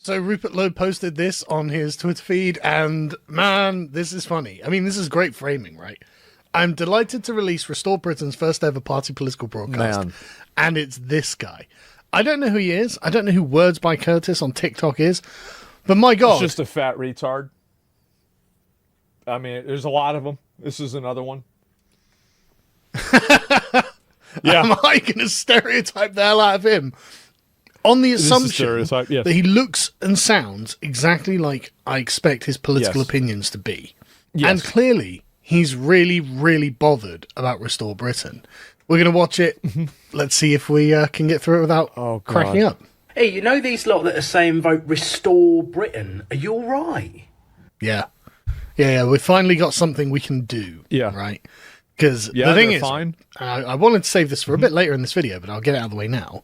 So Rupert Lowe posted this on his Twitter feed, and man, this is funny. I mean, this is great framing, right? I'm delighted to release Restore Britain's first ever party political broadcast. Man. And it's this guy. I don't know who he is. I don't know who Words by Curtis on TikTok is. But my God. It's just a fat retard. I mean, there's a lot of them. This is another one. Yeah. Am I going to stereotype the hell out of him? On the assumption that he looks and sounds exactly like I expect his political opinions to be. Yes. And clearly, he's really, really bothered about Restore Britain. We're going to watch it. Let's see if we can get through it without cracking up. Hey, you know these lot that are saying vote Restore Britain? Are you all right? Yeah. Yeah, we finally got something we can do. Yeah. Right? Because the thing is, fine. I wanted to save this for a bit later in this video, but I'll get it out of the way now.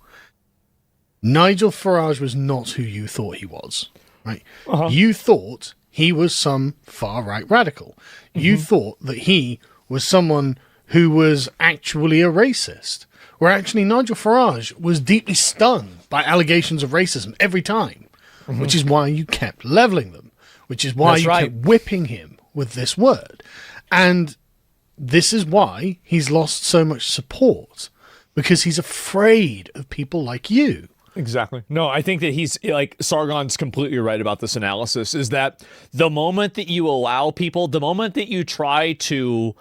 Nigel Farage was not who you thought he was, right? You thought he was some far-right radical. You thought that he was someone who was actually a racist, where actually Nigel Farage was deeply stung by allegations of racism every time, which is why you kept leveling them, which is why kept whipping him with this word. And this is why he's lost so much support, because he's afraid of people like you. Exactly. No, I think that he's like Sargon's completely right about this analysis, is that the moment that you allow people, the moment that you try to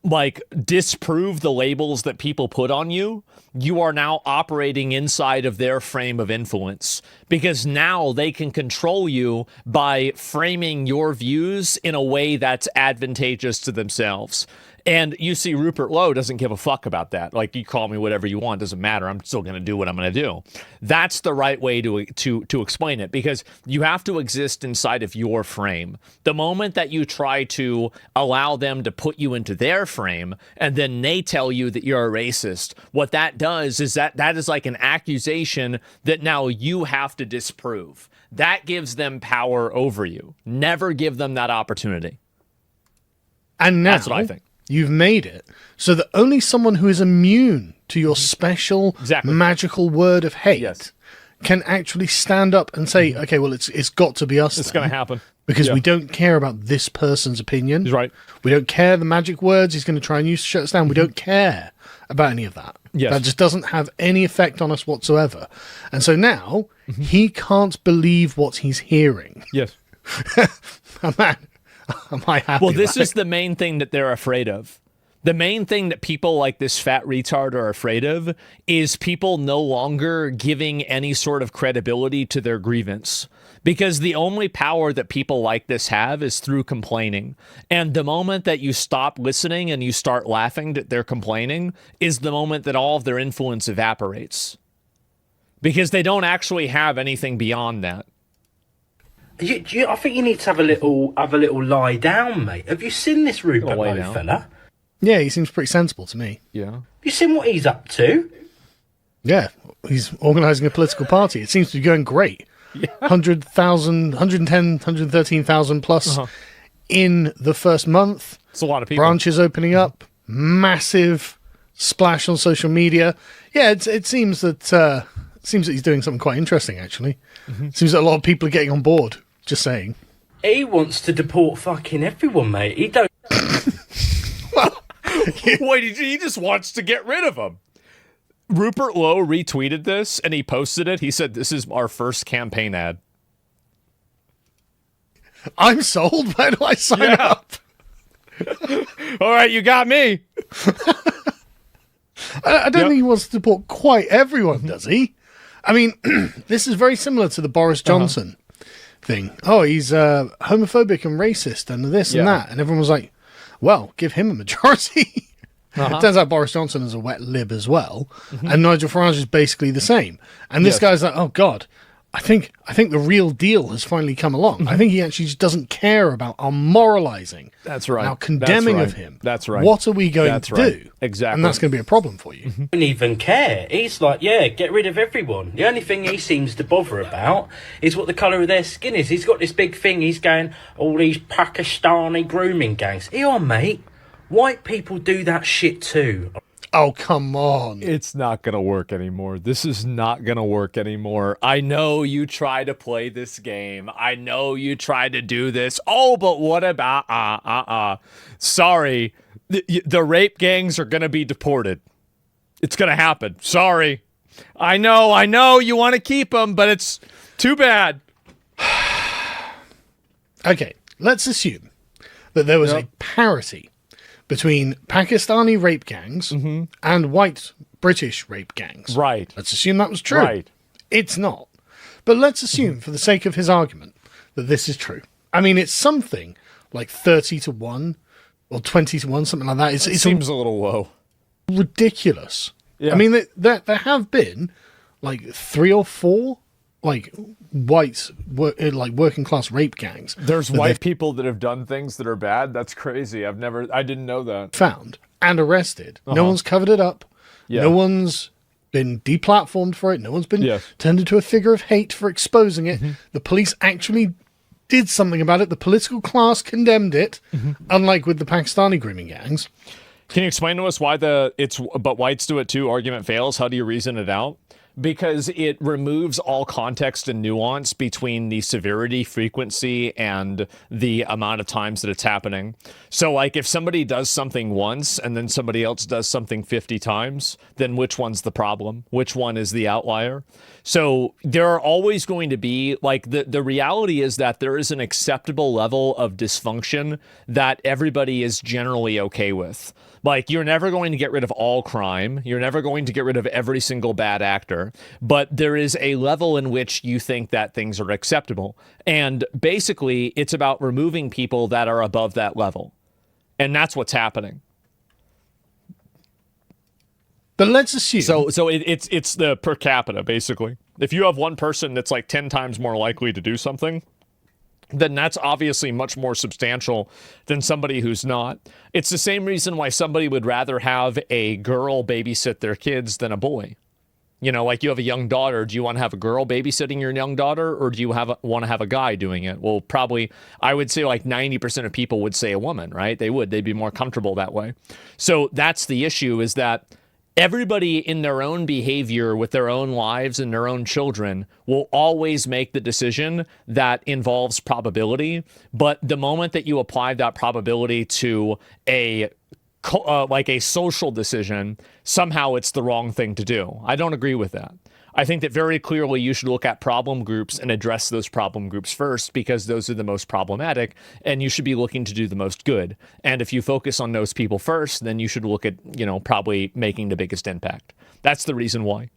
like disprove the labels that people put on you, you are now operating inside of their frame of influence, because now they can control you by framing your views in a way that's advantageous to themselves. And you see, Rupert Lowe doesn't give a fuck about that. Like, you call me whatever you want, doesn't matter. I'm still going to do what I'm going to do. That's the right way to explain it, because you have to exist inside of your frame. The moment that you try to allow them to put you into their frame, and then they tell you that you're a racist, what that does is that is like an accusation that now you have to disprove. That gives them power over you. Never give them that opportunity. And now, that's what I think. You've made it so that only someone who is immune to your special magical word of hate can actually stand up and say, okay, well, it's got to be us. It's going to happen. Because we don't care about this person's opinion. He's right. We don't care the magic words he's going to try and use to shut us down. We don't care about any of that. Yes. That just doesn't have any effect on us whatsoever. And so now he can't believe what he's hearing. Yes. Oh, man. Am I happy? Well, this is the main thing that they're afraid of. The main thing that people like this fat retard are afraid of is people no longer giving any sort of credibility to their grievance. Because the only power that people like this have is through complaining. And the moment that you stop listening and you start laughing that they're complaining is the moment that all of their influence evaporates. Because they don't actually have anything beyond that. I think you need to have a little lie down, mate. Have you seen this Rupert Lowe fella? Yeah, he seems pretty sensible to me. Yeah. Have you seen what he's up to? Yeah, he's organising a political party. It seems to be going great. 100,000, 110, 113,000 plus in the first month. It's a lot of people. Branches opening up. Massive splash on social media. Yeah, it seems that he's doing something quite interesting, actually. Seems that a lot of people are getting on board. Just saying. He wants to deport fucking everyone, mate. He don't. Wait, he just wants to get rid of them. Rupert Lowe retweeted this and he posted it. He said, "This is our first campaign ad." I'm sold. Where do I sign up? All right, you got me. I don't think he wants to deport quite everyone, does he? I mean, this is very similar to the Boris Johnson thing. Oh, he's homophobic and racist and this and that. And everyone was like, well, give him a majority. It turns out Boris Johnson is a wet lib as well. And Nigel Farage is basically the same. And this guy's like, oh, God, I think the real deal has finally come along. I think he actually just doesn't care about our moralizing. That's right. Our condemning of him. That's right. What are we going to do? Exactly. And that's going to be a problem for you. Don't even care. He's like, yeah, get rid of everyone. The only thing he seems to bother about is what the colour of their skin is. He's got this big thing. He's going, all these Pakistani grooming gangs. Mate. White people do that shit too. Oh, come on. It's not going to work anymore. This is not going to work anymore. I know you try to play this game. I know you try to do this. Oh, but what about, sorry. The rape gangs are going to be deported. It's going to happen. Sorry. I know you want to keep them, but it's too bad. Okay, let's assume that there was a parity between Pakistani rape gangs and white British rape gangs. Right. Let's assume that was true. Right. It's not. But let's assume, for the sake of his argument, that this is true. I mean, it's something like 30 to 1 or 20 to 1, something like that. It seems a little low. Ridiculous. Yeah. I mean, there have been like 3 or 4 like working class rape gangs. There's white people that have done things that are bad. That's crazy. I didn't know that. Found and arrested. No one's covered it up. No one's been deplatformed for it. No one's been turned into a figure of hate for exposing it. The police actually did something about it. The political class condemned it, unlike with the Pakistani grooming gangs. Can you explain to us why but whites do it too argument fails? How do you reason it out? Because it removes all context and nuance between the severity, frequency, and the amount of times that it's happening. So, like, if somebody does something once and then somebody else does something 50 times, then which one's the problem? Which one is the outlier? So there are always going to be, like, the reality is that there is an acceptable level of dysfunction that everybody is generally okay with. Like, you're never going to get rid of all crime. You're never going to get rid of every single bad actor. But there is a level in which you think that things are acceptable. And basically, it's about removing people that are above that level. And that's what's happening. But let's assume... So it's the per capita, basically. If you have one person that's like 10 times more likely to do something, then that's obviously much more substantial than somebody who's not. It's the same reason why somebody would rather have a girl babysit their kids than a boy. You know, like you have a young daughter. Do you want to have a girl babysitting your young daughter, or do you want to have a guy doing it? Well, probably, I would say like 90% of people would say a woman, right? They'd be more comfortable that way. So that's the issue, is that everybody in their own behavior with their own lives and their own children will always make the decision that involves probability. But the moment that you apply that probability to a social decision, somehow it's the wrong thing to do. I don't agree with that. I think that very clearly you should look at problem groups and address those problem groups first, because those are the most problematic, and you should be looking to do the most good. And if you focus on those people first, then you should look at, probably making the biggest impact. That's the reason why.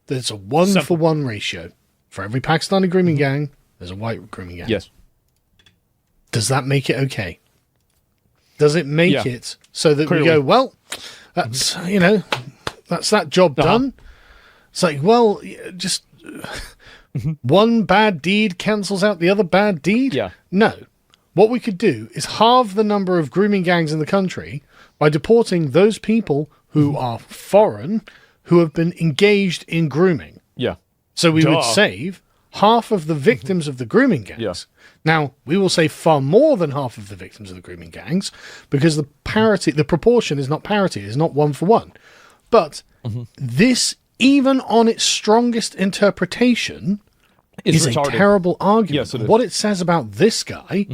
There's a 1-for-1 ratio. For every Pakistani grooming gang, there's a white grooming gang. Yes. Does that make it okay? Does it make it so that we go, well, that's, that's that job done? It's like, well, just one bad deed cancels out the other bad deed? Yeah. No. What we could do is halve the number of grooming gangs in the country by deporting those people who are foreign, who have been engaged in grooming. Yeah. So we would save half of the victims of the grooming gangs. Yeah. Now, we will save far more than half of the victims of the grooming gangs, because the proportion is not parity, it's not 1-for-1. But this, even on its strongest interpretation, is a terrible argument. Yes, it is. What it says about this guy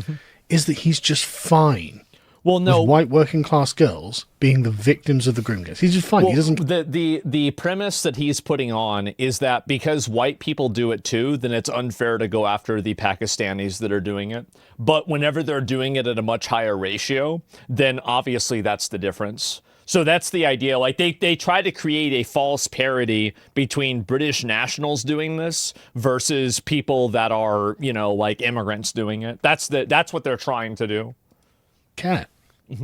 is that he's just fine. Well, no, with white working class girls being the victims of the grooming gangs. He's just fine. Well, he doesn't. The premise that he's putting on is that because white people do it too, then it's unfair to go after the Pakistanis that are doing it. But whenever they're doing it at a much higher ratio, then obviously that's the difference. So that's the idea. Like they try to create a false parity between British nationals doing this versus people that are, like immigrants doing it. That's what they're trying to do. Care.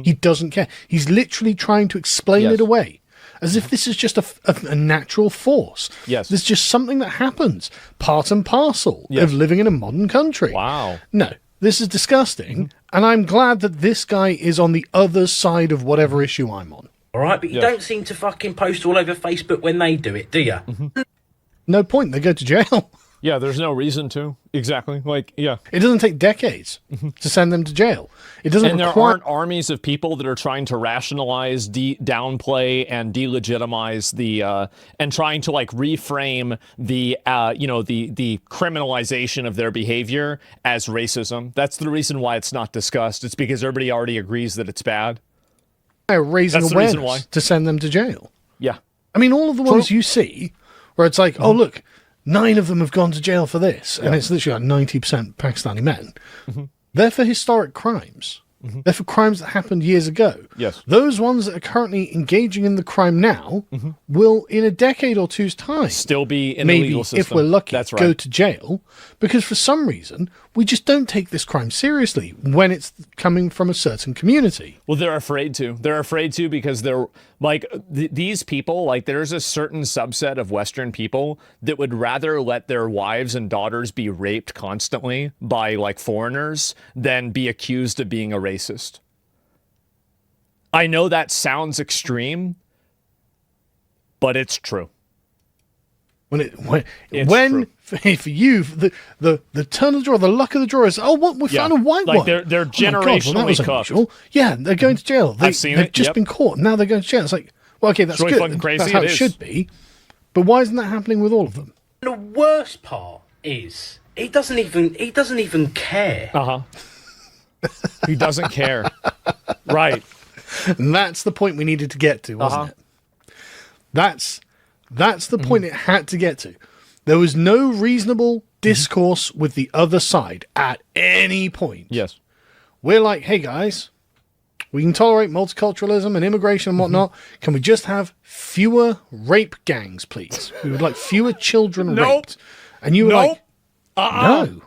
He doesn't care. He's literally trying to explain it away, as if this is just a natural force. Yes. There's just something that happens, part and parcel of living in a modern country. Wow. No, this is disgusting, and I'm glad that this guy is on the other side of whatever issue I'm on. All right, but you don't seem to fucking post all over Facebook when they do it, do you? No point. They go to jail. Yeah, there's no reason to. Exactly. Like, yeah. It doesn't take decades to send them to jail. It doesn't. And there aren't armies of people that are trying to rationalize, downplay, and delegitimize the, and trying to like reframe the, the criminalization of their behavior as racism. That's the reason why it's not discussed. It's because everybody already agrees that it's bad. Raising awareness to send them to jail. Yeah. I mean, all of the ones you see where it's like, oh, look, 9 of them have gone to jail for this, and it's literally like 90% Pakistani men. They're for historic crimes. They're for crimes that happened years ago. Yes. Those ones that are currently engaging in the crime now will, in a decade or two's time, still be in the legal system. If we're lucky, That's right. go to jail, because for some reason, we just don't take this crime seriously when it's coming from a certain community. Well, they're afraid to. They're afraid to because they're like these people, like there's a certain subset of Western people that would rather let their wives and daughters be raped constantly by like foreigners than be accused of being a racist. I know that sounds extreme, but it's true. When for you, the turn of the draw, the luck of the draw is, oh, what, we found a white one. They're generationally cooked. Yeah, they're going to jail. They've just been caught. Now they're going to jail. It's like, well, okay, that's really good. Fucking crazy. That's how it should be. But why isn't that happening with all of them? The worst part is he doesn't even care. He doesn't care. Right. And that's the point we needed to get to, wasn't it? That's the point it had to get to. There was no reasonable discourse with the other side at any point. Yes. We're like, hey guys, we can tolerate multiculturalism and immigration and whatnot. Can we just have fewer rape gangs, please? We would like fewer children raped. And you were like, no,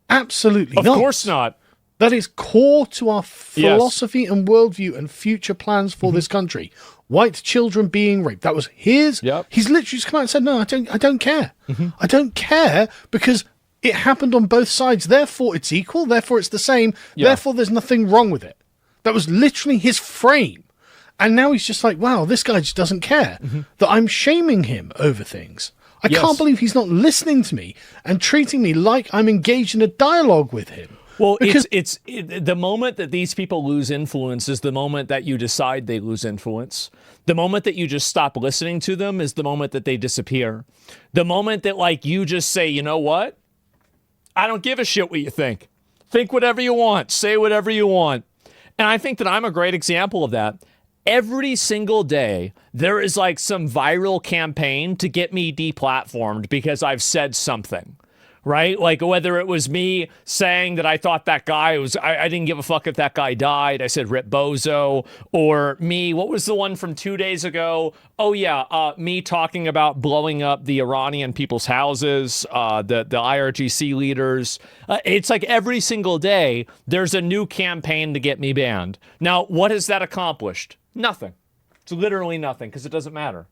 absolutely not. Of course not. That is core to our philosophy and worldview and future plans for this country. White children being raped. That was his. Yep. He's literally just come out and said, no, I don't care. I don't care because it happened on both sides. Therefore, it's equal. Therefore, it's the same. Therefore, there's nothing wrong with it. That was literally his frame. And now he's just like, wow, this guy just doesn't care that I'm shaming him over things. I can't believe he's not listening to me and treating me like I'm engaged in a dialogue with him. Well, because it's the moment that these people lose influence is the moment that you decide they lose influence. The moment that you just stop listening to them is the moment that they disappear. The moment that, like, you just say, you know what? I don't give a shit what you think. Think whatever you want. Say whatever you want. And I think that I'm a great example of that. Every single day, there is like some viral campaign to get me deplatformed because I've said something. Right? Like whether it was me saying that I thought that guy was, I didn't give a fuck if that guy died. I said Rip Bozo. Or me, what was the one from 2 days ago? Oh yeah, me talking about blowing up the Iranian people's houses, the IRGC leaders. It's like every single day there's a new campaign to get me banned. Now, what has that accomplished? Nothing. It's literally nothing because it doesn't matter.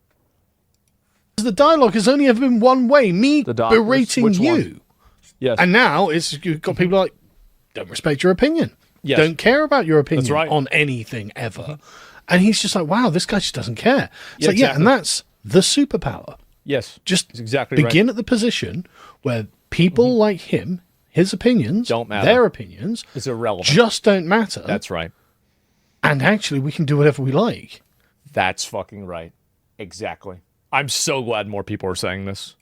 The dialogue has only ever been one way, me berating you. Yes. And now you've got people like, don't respect your opinion. Yes. Don't care about your opinion on anything ever. And he's just like, wow, this guy just doesn't care. It's like, and that's the superpower. Yes. Just that's exactly begin at the position where people like him, his opinions, don't matter. Their opinions, it's irrelevant. Just don't matter. That's right. And actually, we can do whatever we like. That's fucking right. Exactly. I'm so glad more people are saying this.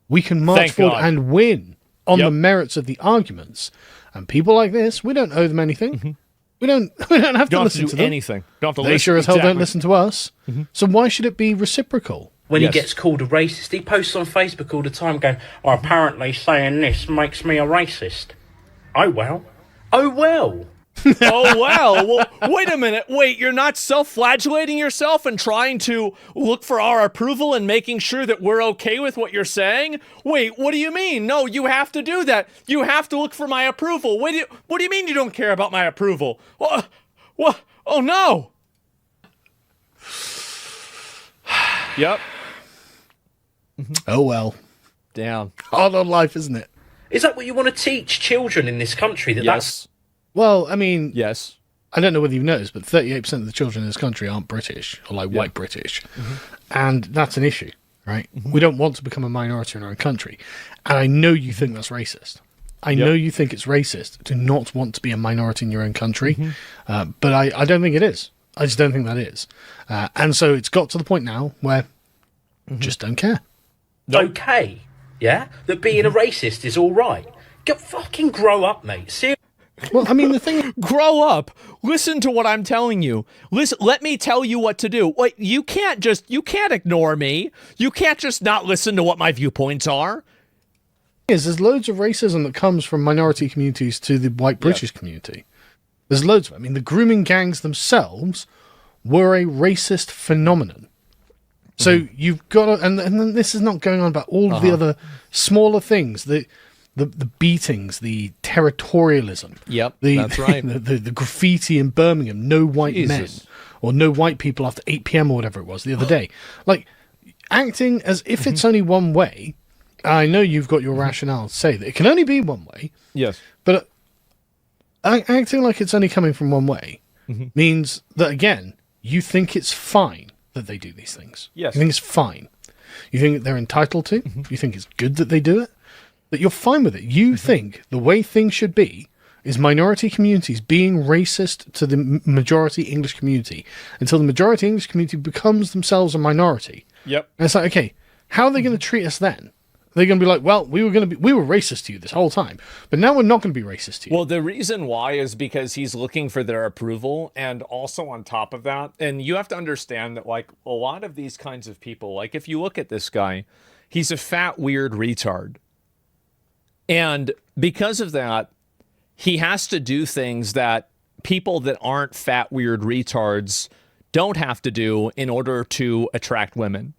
We can march forward and win on the merits of the arguments. And people like this, we don't owe them anything. We don't have to listen to them. Anything. Don't have to they sure as hell don't listen to us. So why should it be reciprocal? When he gets called a racist, he posts on Facebook all the time going, oh, apparently saying this makes me a racist. Oh, well. Oh, well. Oh, well, wait a minute. Wait, you're not self-flagellating yourself and trying to look for our approval and making sure that we're okay with what you're saying? Wait, what do you mean? No, you have to do that. You have to look for my approval. What do you mean you don't care about my approval? What? Oh, no. Yep. Oh, well. Damn. Hard on life, isn't it? Is that what you want to teach children in this country? That's... Well, I mean... Yes. I don't know whether you've noticed, but 38% of the children in this country aren't British, or like white British. And that's an issue. right? Mm-hmm. We don't want to become a minority in our own country. And I know you think that's racist. I know you think it's racist to not want to be a minority in your own country, but I don't think it is. I just don't think that is. And so it's got to the point now where just don't care. Okay, yeah? That being a racist is all right. Fucking grow up, mate. Seriously. Well, I mean, the thing... Grow up. Listen to what I'm telling you. Listen, let me tell you what to do. Wait, you can't ignore me. You can't just not listen to what my viewpoints are. There's loads of racism that comes from minority communities to the white British community. There's loads of it. I mean, the grooming gangs themselves were a racist phenomenon. So you've got to... And then this is not going on about all of the other smaller things, the beatings, the territorialism. Yep, that's right. The graffiti in Birmingham, no white men, or no white people after 8 p.m. or whatever it was the other day. Like, acting as if it's only one way. I know you've got your rationale to say that it can only be one way. Yes. But acting like it's only coming from one way means that, again, you think it's fine that they do these things. Yes. You think it's fine. You think that they're entitled to. You think it's good that they do it. That you're fine with it. You think the way things should be is minority communities being racist to the majority English community until the majority English community becomes themselves a minority. Yep. And it's like, okay, how are they going to treat us then? They're going to be like, well, we were racist to you this whole time, but now we're not going to be racist to you. Well, the reason why is because he's looking for their approval, and also on top of that, and you have to understand that, like, a lot of these kinds of people, like, if you look at this guy, he's a fat, weird retard. And because of that, he has to do things that people that aren't fat, weird retards don't have to do in order to attract women.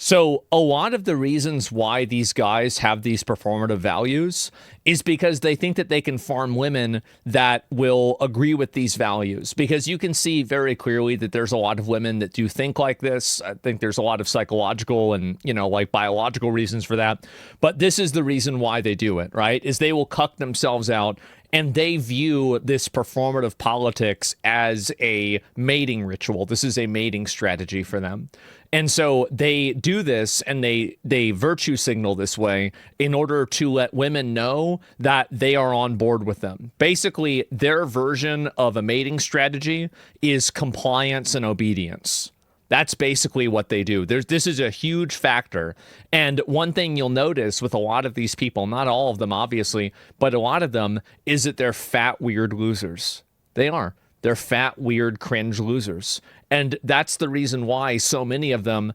So a lot of the reasons why these guys have these performative values is because they think that they can farm women that will agree with these values. Because you can see very clearly that there's a lot of women that do think like this. I think there's a lot of psychological and, like biological reasons for that. But this is the reason why they do it, right? Is they will cuck themselves out, and they view this performative politics as a mating ritual. This is a mating strategy for them. And so they do this, and they virtue signal this way in order to let women know that they are on board with them. Basically, their version of a mating strategy is compliance and obedience. That's basically what they do. This is a huge factor. And one thing you'll notice with a lot of these people, not all of them, obviously, but a lot of them, is that they're fat, weird losers. They are. They're fat, weird, cringe losers. And that's the reason why so many of them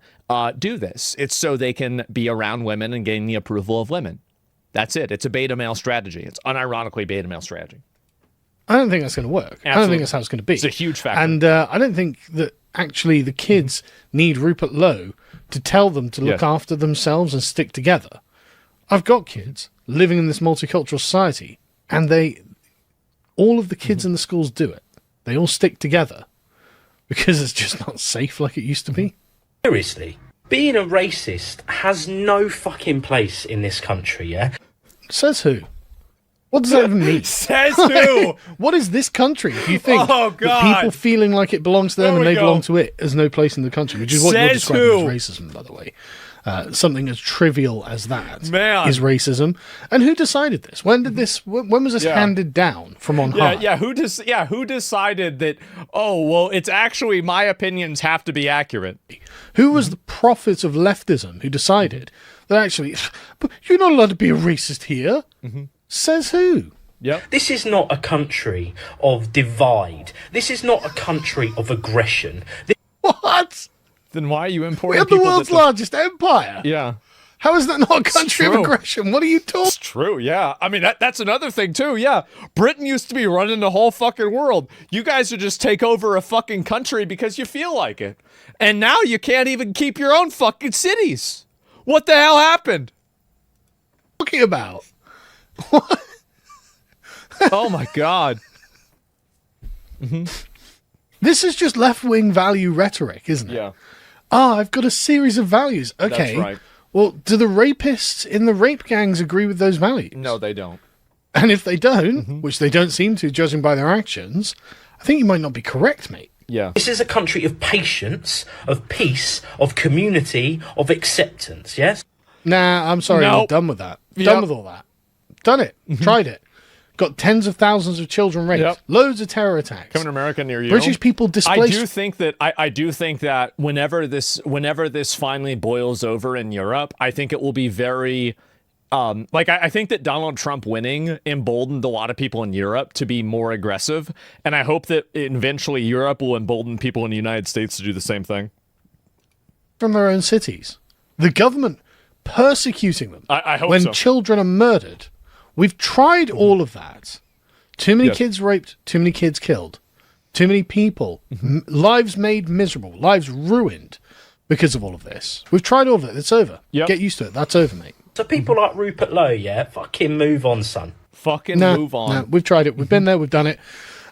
do this. It's so they can be around women and gain the approval of women. That's it. It's a beta male strategy. It's unironically beta male strategy. I don't think that's going to work. Absolutely. I don't think that's how it's going to be. It's a huge factor. And I don't think that actually the kids need Rupert Lowe to tell them to look after themselves and stick together. I've got kids living in this multicultural society, and all of the kids in the schools do it. They all stick together because it's just not safe like it used to be. Seriously, being a racist has no fucking place in this country, yeah? Says who? What does that even mean? Says who? What is this country? Do you think that people feeling like it belongs to them and they belong to it has no place in the country? Which is what you're describing as racism, by the way. Something as trivial as that is racism. And who decided this? When was this handed down from on high? Who decided that, it's actually my opinions have to be accurate? Who was the prophet of leftism who decided that actually, but you're not allowed to be a racist here? Says who? Yep. This is not a country of divide. This is not a country of aggression. What? Then why are you importing? We have the world's largest empire. Yeah. How is that not a country of aggression? What are you talking? It's true, yeah. I mean, that's another thing, too, yeah. Britain used to be running the whole fucking world. You guys would just take over a fucking country because you feel like it. And now you can't even keep your own fucking cities. What the hell happened? What are you talking about? What? Oh, my God. This is just left-wing value rhetoric, isn't it? Yeah. I've got a series of values. Okay. That's right. Well, do the rapists in the rape gangs agree with those values? No, they don't. And if they don't, which they don't seem to, judging by their actions, I think you might not be correct, mate. Yeah. This is a country of patience, of peace, of community, of acceptance, yes? Nah, I'm sorry, No. we're done with that. Done with all that. Done it. Tried it. Got tens of thousands of children raped. Loads of terror attacks. Coming to America near you. British people displaced. I do think that whenever this finally boils over in Europe, I think it will be very I think that Donald Trump winning emboldened a lot of people in Europe to be more aggressive, and I hope that eventually Europe will embolden people in the United States to do the same thing. From their own cities. The government persecuting them. I hope when so. Children are murdered. We've tried all of that. Too many kids raped, too many kids killed, too many people, lives made miserable, lives ruined because of all of this. We've tried all of it. It's over. Get used to it. That's over, mate. So people like Rupert Lowe, fucking move on, son. Move on. No, we've tried it. We've been there. We've done it.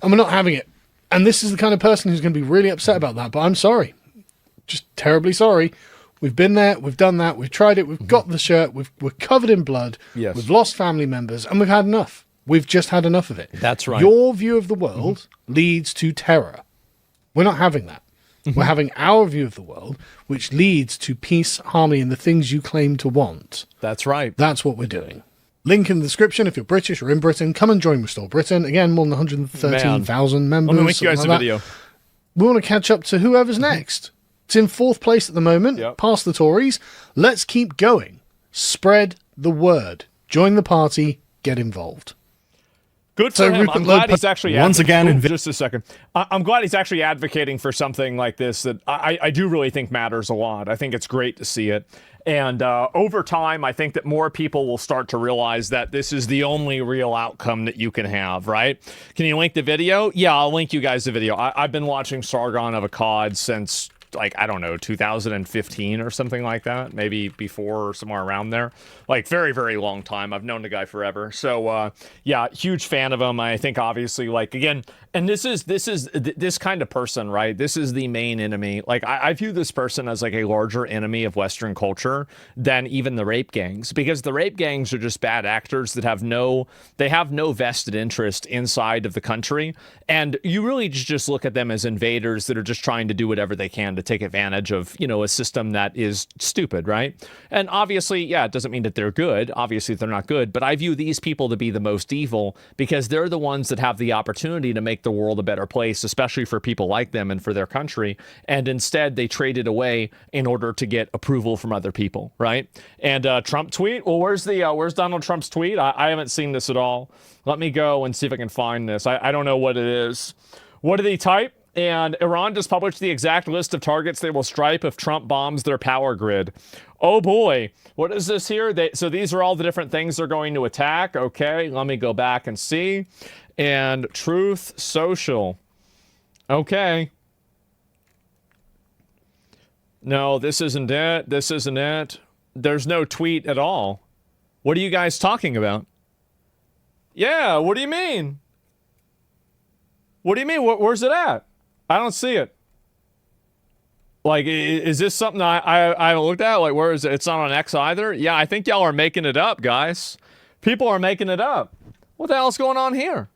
And we're not having it. And this is the kind of person who's going to be really upset about that. But I'm sorry. Just terribly sorry. We've been there, we've done that, we've tried it, we've got the shirt, we're covered in blood, we've lost family members, and we've had enough. We've just had enough of it. That's right. Your view of the world leads to terror. We're not having that. We're having our view of the world, which leads to peace, harmony, and the things you claim to want. That's right. That's what we're doing. Link in the description if you're British or in Britain. Come and join Restore Britain. Again, more than 113,000 members. I'm going to link you guys a video. We want to catch up to whoever's next. It's in 4th place at the moment, past the Tories. Let's keep going. Spread the word. Join the party. Get involved. Good for him. I'm glad he's actually once again. Just a second. I'm glad he's actually advocating for something like this that I do really think matters a lot. I think it's great to see it. And over time, I think that more people will start to realize that this is the only real outcome that you can have, right? Can you link the video? Yeah, I'll link you guys the video. I've been watching Sargon of Akkad since, 2015 or something like that. Maybe before or somewhere around there. Very, very long time. I've known the guy forever. So, huge fan of him. I think, obviously, again, and this is this kind of person, right? This is the main enemy. I view this person as a larger enemy of Western culture than even the rape gangs, because the rape gangs are just bad actors that have no vested interest inside of the country. And you really just look at them as invaders that are just trying to do whatever they can to take advantage of, a system that is stupid, right? And obviously, it doesn't mean that they're good. Obviously, they're not good. But I view these people to be the most evil because they're the ones that have the opportunity to make the world a better place, especially for people like them and for their country. And instead, they trade it away in order to get approval from other people, right? And Trump tweet? Well, where's Donald Trump's tweet? I haven't seen this at all. Let me go and see if I can find this. I don't know what it is. What did he type? And Iran just published the exact list of targets they will strike if Trump bombs their power grid. Oh boy, what is this here? So these are all the different things they're going to attack. Okay, let me go back and see. And Truth Social. Okay. No, this isn't it. This isn't it. There's no tweet at all. What are you guys talking about? Yeah, what do you mean? What do you mean? Where's it at? I don't see it. Is this something I haven't looked at? Where is it? It's not on X either? Yeah, I think y'all are making it up, guys. People are making it up. What the hell's going on here?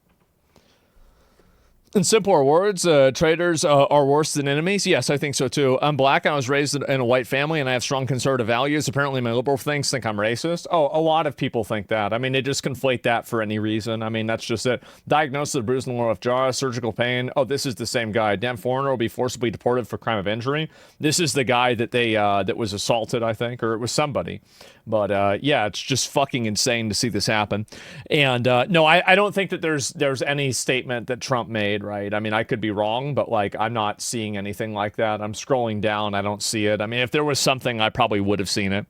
In simpler words, traitors are worse than enemies. Yes, I think so too. I'm black. I was raised in a white family, and I have strong conservative values. Apparently, my liberal things think I'm racist. Oh, a lot of people think that. I mean, they just conflate that for any reason. I mean, that's just it. Diagnosis of bruise in the lower left jaw, surgical pain. Oh, this is the same guy. Damn foreigner will be forcibly deported for crime of injury. This is the guy that that was assaulted, I think, or it was somebody. But it's just fucking insane to see this happen. And no, I don't think that there's any statement that Trump made, right? I mean, I could be wrong, but I'm not seeing anything like that. I'm scrolling down, I don't see it. I mean, if there was something, I probably would have seen it.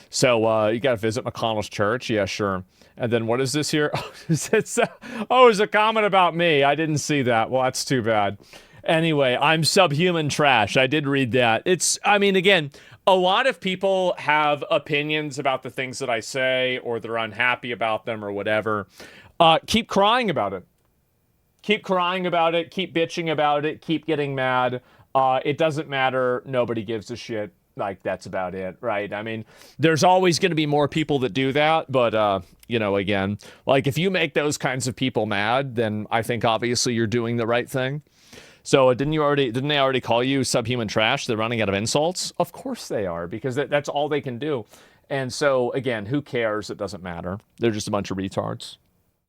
So you got to visit McConnell's church, yeah, sure. And then what is this here? It's a comment about me. I didn't see that. Well, that's too bad. Anyway, I'm subhuman trash. I did read that. Again, a lot of people have opinions about the things that I say, or they're unhappy about them or whatever. Keep crying about it. Keep crying about it. Keep bitching about it. Keep getting mad. It doesn't matter. Nobody gives a shit. That's about it, right? I mean, there's always going to be more people that do that. But, again, if you make those kinds of people mad, then I think obviously you're doing the right thing. So didn't they already call you subhuman trash? They're running out of insults? Of course they are, because that's all they can do. And so, again, who cares? It doesn't matter. They're just a bunch of retards.